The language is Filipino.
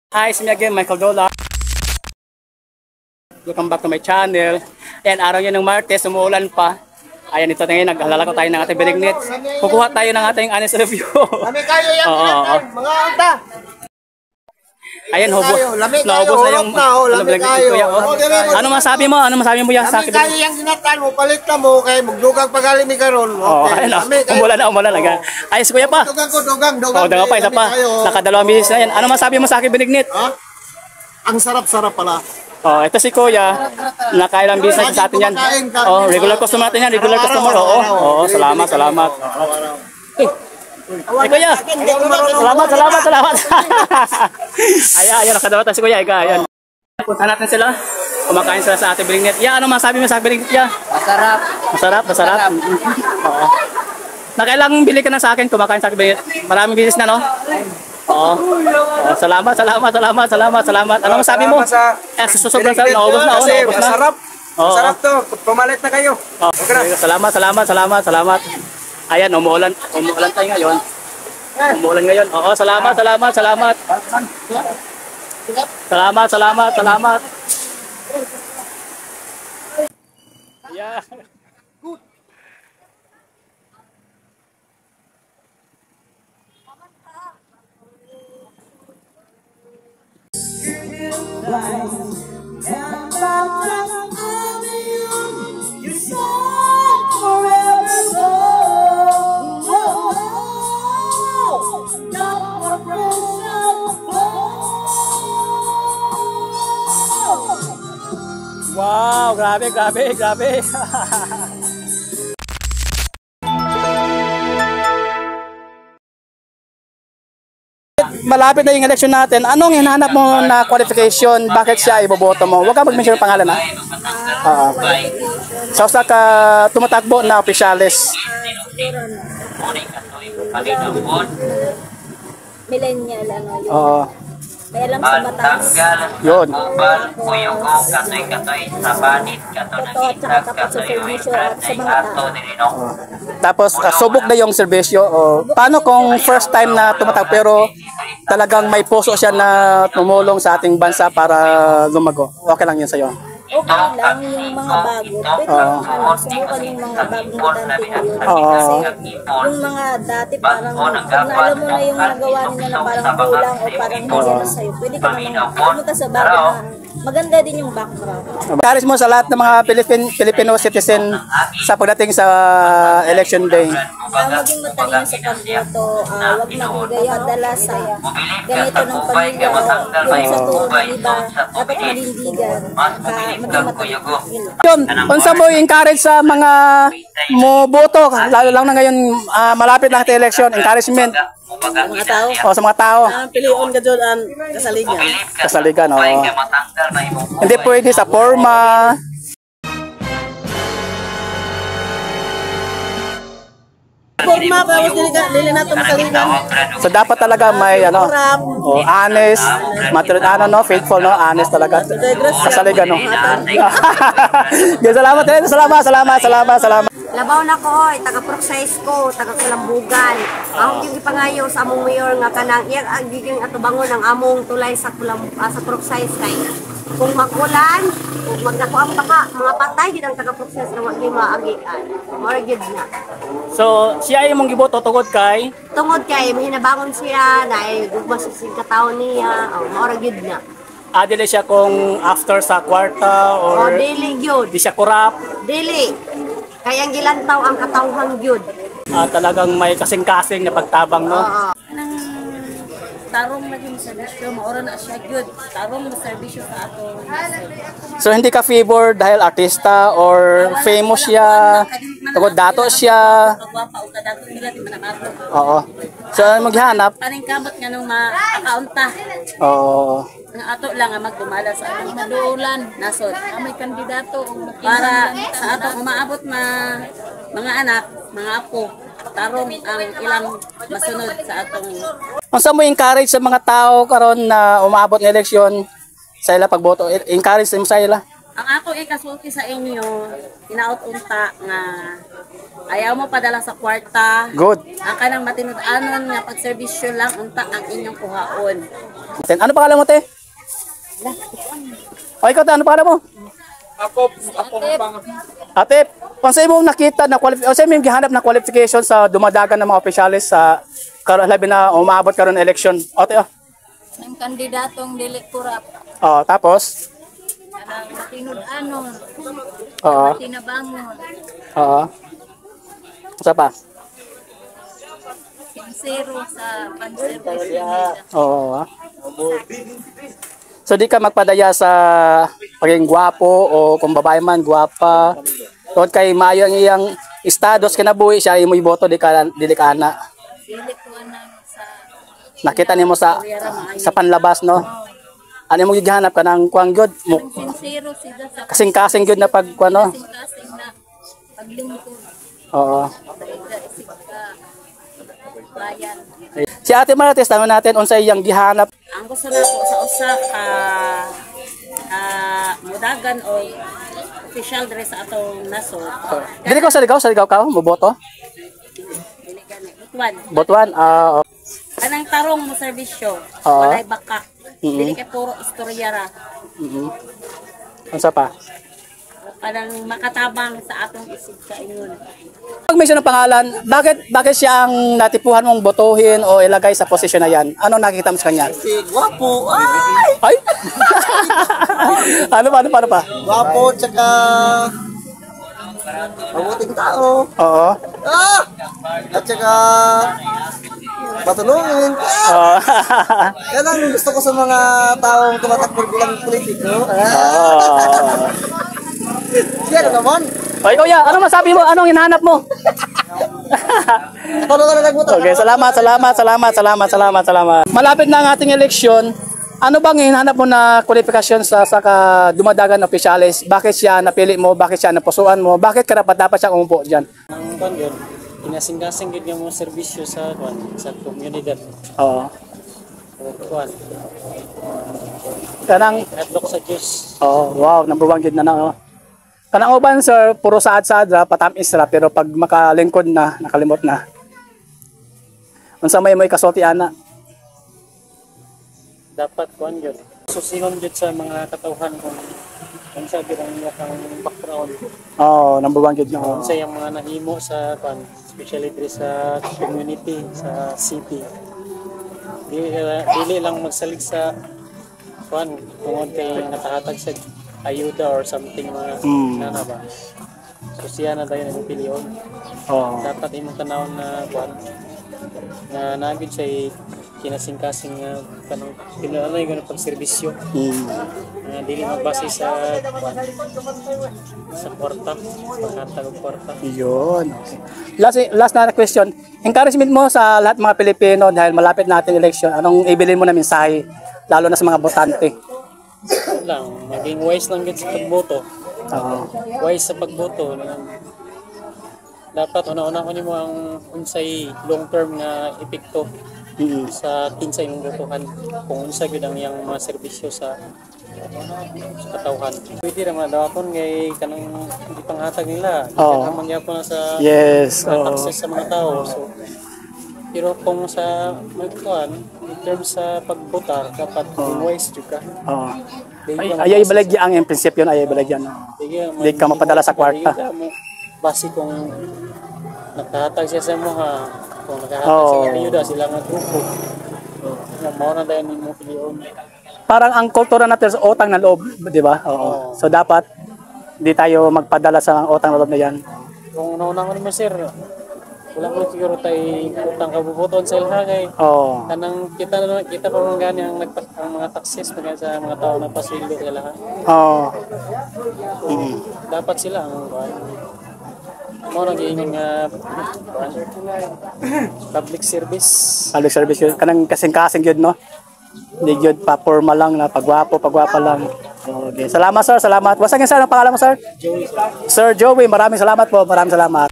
Hi, it's me again, Michael Dola. Welcome back to my channel. Ayan, araw yun ng Martes, umuulan pa. Ayan, ito ngayon, naghalalako tayo ng ating birignit. Kukuha tayo ng ating honest review. Lami kayo yan, mga anta. Ayan, naubos na yung ano masabi mo? Ano masabi mo yan sa akin? Lami kayo yung sinatan mo, palit na mo, kaya magdugang pagalimi karon. Okay, umulan na. Ayos kuya pa. Dugang pa, isa pa. Nakadalawang bisis na yan. Ano masabi mo sa akin birignit? Ang sarap-sarap pala. Oh, ito si Kuya. Nakailang business sa atin yan. Oh, regular customer natin yan. Regular customer. Oo, salamat. Ay, Kuya. Salamat. Ayan, nakadawa tayo si Kuya. Ayan. Punta natin sila. Kumakain sila sa ating birignit. Ya, ano masabi mo sa birignit ya? Masarap. Oo. Nakailang bili ka na sa akin kumakain sa ating birignit. Maraming business na, no? Oo. Salamat. Ano masabi mo? Sobrang sarap. Naubos na. Masarap to. Pumalit na kayo. Salamat. Ayan, umuulan tayo ngayon. Oo, salamat. Yeah. Wow, grabe. Malapit na yung election natin. Anong hinahanap mo na qualification? Bakit siya iboboto mo? Huwag ka mag-mention ng pangalan, ha? Sa ka tumatakbo na opisyalis. Millennial, ano yun? Oo. May alam sa batas. Yun. Tapos subok na yung serbisyo. Paano kung first time na tumatak pero talagang may puso siya na tumulong sa ating bansa para lumago? Okay lang yun sa'yo? Okay lang yung mga bago. Pwede subukan yung mga bagong matante ngayon. Kasi yung mga dati parang kung alam mo na yung nagawa nila na parang kulang o parang hindi na sa'yo, pwede ka naman pumunta sa bago na maganda din yung background. Encourage mo sa lahat ng mga Filipino citizen sa pagdating sa election day. Maging matalino sa pagboto, huwag magigaya dala sa ganito ng pamilya o yung sa turo ng iba, dapat malindigan, maging matalino. Yun, unsa mo encourage sa mga moboto, lalo lang na ngayon malapit na ang election, encouragement. Mga tao? Sa mga tao. Piliun ka dyan ang kasaligan. Kasaligan, Hindi pwede sa forma. Forma, tapos dili nato masaligan. So dapat talaga may honest, matulad faithful honest talaga. Kasaligan Salamat. Labaw na ko, taga-process ko, taga-kulambugan. Ako yung ipangayo sa among mayor nga kanang iya giging atubangon ang among tulay sa sa process kay kung makulan, kung magnakuan pa ka, mga patay gid ang taga-process na wag maagian. More gid na. So siya imong giboto tungod kay mahinabangon siya na gugma sa kataon niya, more gid na. Dili siya kung after sa kwarta or dili gyud. Di siya kurap. Dili. Kaya ang gilantaw ang katawhang gyud. Talagang may kasing-kasing na pagtabang, no? Tarong naging serbisyo, maura na siya gyud. Tarong na serbisyo sa ato. So hindi ka favor dahil artista or famous siya, tungod dato siya. Oo. So maghanap. Paning kamot nga nung ma-akaunta. Oo. Ang ato lang ang magdumala sa atong maduulan. Nasod, may kandidato para sa atong umaabot mga anak, mga apo. Tarong ang ilang masunod sa atong. Unsa mo encourage sa mga tao karon na umaabot ng eleksyon sa ila pagboto? Encourage mo sa ila? Ang ako ikasulti sa inyo, hinaot unta nga ayaw mo padala sa kwarta. Good. Ang kanang matinud-anon nga pagserbisyo lang unta ang inyong kuhaon. Ano pangalan mo, te? O, ikaw, te, ano pangalan mo? Ate, kung sa imong nakita na o sa imong gihanap na qualification sa dumadagan ng mga opisyalis sa labi na umaabot karon election. Ate, Ng kandidatong dili kurap. tapos? Kanang matinud-anon. Oo. Tinabangon. Oo. Sa pa? Sincero sa panservisyo nila. Oo. So di ka magpadaya sa pagiging gwapo o kung babae man gwapa. Tungod kay maayo ang iyang estados kinabuhi siya imo iboto dili ka na. Dili ko anang sa Nakita nimo sa panlabas no. Ano mo gihanap ka ng kuang gyud mo sincero sila sa kasing-kasing gyud na pag kuno. kasing-kasing na paglingkod. Oo. Isip ka bayan. Si Ate Marites tama natin unsay iyang gihanap. Ang gusto na po sa usa ka mudagan o official dress sa atong nasod. Dili ko sa ligaw ka mo boto. Dili gani. Butuan. Botuan Kanang tarong mo serbisyo. Oo. Walay baka. Dili kay puro istorya ra. Unsa pa? Kanang makatabang sa atong isip sa ingon. Pag may siya ng pangalan, bakit siya ang natipuhan mong botohin o ilagay sa posisyon na yan? Ano nakikita mo sa kanya? Si Gwapo. Ay! Ay! Ano pa? Gwapo, tsaka... mabuting tao. Oo. Ah! At tsaka... matulungin. Oo. Yan ang gusto ko sa mga taong tumatakbo bilang politiko. Yan naman. Oy, kuya, ano masabi mo? Anong hinahanap mo? Tulungan na nagbuto. Okay, salamat. Malapit na ang ating eleksyon. Ano bang hinahanap mo na kwalifikasyon sa dumadagan na opisyalis? Bakit siya napili mo? Bakit siya napusuan mo? Bakit dapat siya umupo diyan? Ang kwan yun, kinasing-kasing yun yung mga serbisyo sa komunidad. Oo. Kwan, Kanang hadlok sa Diyos. wow, number 1 gid na oh. Kanang uban sir, puro saad-saad ra, patamis ra, pero pag makalingkod na, nakalimot na. Unsa may kasulti ana? Dapat kwan yun. Susihon yun sa mga katauhan kung sabi ng kang background. Number 1 gid na. Kung sa yung mga nahimo sa kwan, especially diri sa community, sa city. Dili lang magsalig sa kwan, kung kay nakahatag sa ayuda or something mga nana ba. So siya na tayo nagpiliyon. Dapat imong tanawon na kwan na nagid siya kinasing-kasing kanang pinalay ko na pagserbisyo. Dili magbase sa kwarta, paghatag og kwarta. Yun. Okay. Last na question. Encouragement mo sa lahat mga Pilipino dahil malapit natin election. Anong ibilin mo na mensahe lalo na sa mga botante? Lang, maging wise lang gid sa pagboto. Wise sa pagboto. Dapat una-una mo ang unsay long-term nga epekto sa kinsay mong botohan. Kung unsa gyud ang iyang mga serbisyo sa katawhan. Pwede ra madawaton kay kanang hindi panghatag nila. Kamang gyapon na sa access sa mga tao. So pero kung sa magkuan in terms sa pagbotar dapat wise jud ka. Ayay ibalagya ang prinsipyo na ayay ibalagyan. Hindi ka mapadala sa kwarta. Base kung nakahatag siya sa mga kung nakahatag sa ayuda sila nga grupo. Mao na dayon nimo piliyon. Parang ang kultura natin sa utang na loob, di ba? So dapat hindi tayo magpadala sa utang na loob na yan. Kung nauna ko naman sir, wala ko siguro tayo utang kabubuton sa ilha kay kanang kita pa mga gani ang mga taxes mga sa mga tao na pasweldo sa lahat. Dapat sila ang mo nang giingon nga public service. Public service yun. Kanang kasing-kasing yun, no? Hindi yun pa formal lang na pagwapo lang. Okay. Salamat sir, salamat. Wasang yan sir, ang pangalan mo sir? Joey. Sir Joey, maraming salamat po. Maraming salamat.